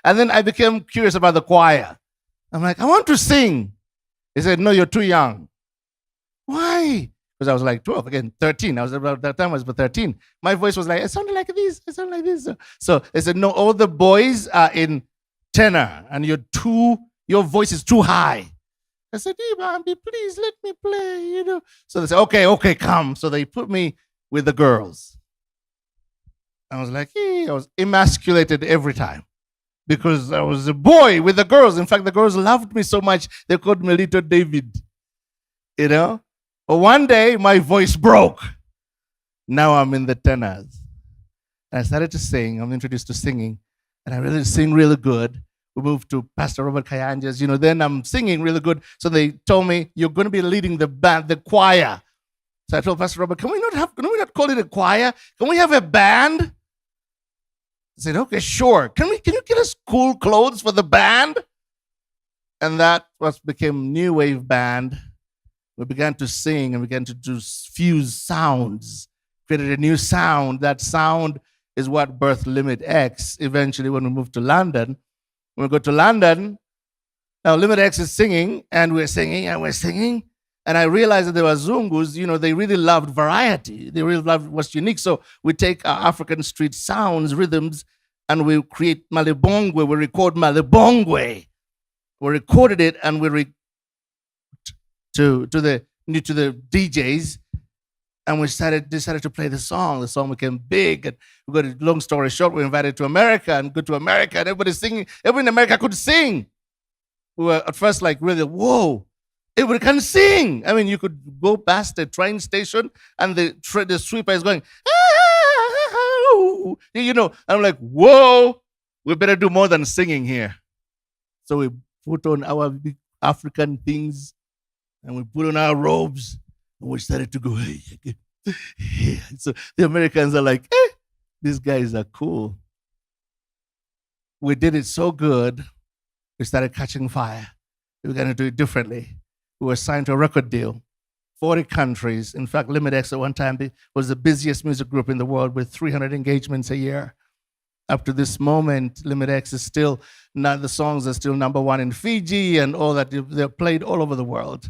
And then I became curious about the choir. I'm like, I want to sing. He said, no, you're too young. Why? Because I was like 12, again, 13. I was about that time I was about 13. My voice was like, it sounded like this, it sounded like this. So they said, no, all the boys are in tenor and your voice is too high. I said, hey, Bambi, please let me play. So they said, okay, come. So they put me with the girls. I was like, hey, I was emasculated every time because I was a boy with the girls. In fact, the girls loved me so much, they called me Little David. But one day, my voice broke. Now I'm in the tenors. And I started to sing. I'm introduced to singing. And I really sing really good. We moved to Pastor Robert Kayanja's. Then I'm singing really good. So they told me, you're going to be leading the band, the choir. So I told Pastor Robert, can we not call it a choir? Can we have a band? I said, okay, sure. Can you get us cool clothes for the band? And that became New Wave Band. We began to sing and began to fuse sounds, created a new sound. That sound is what birthed Limit X eventually when we moved to London. When we go to London, now Limit X is singing, and we're singing, and we're singing. And I realized that there were Zungus, they really loved variety. They really loved what's unique. So we take our African street sounds, rhythms, and we create Malibongwe. We record Malibongwe. We recorded it, and we to the DJs, and we decided to play the song. The song became big, and we got a long story short. We invited to America and go to America, and everybody's singing. Everyone in America could sing. We were at first like, really, whoa, everybody can sing. I mean, you could go past the train station, and the sweeper is going, and I'm like, whoa, we better do more than singing here. So we put on our big African things, and we put on our robes, and we started to go, hey. So the Americans are like, these guys are cool. We did it so good, we started catching fire. We were going to do it differently. We were signed to a record deal, 40 countries. In fact, Limit X at one time was the busiest music group in the world with 300 engagements a year. Up to this moment, Limit X is still, the songs are still number one in Fiji and all that. They're played all over the world.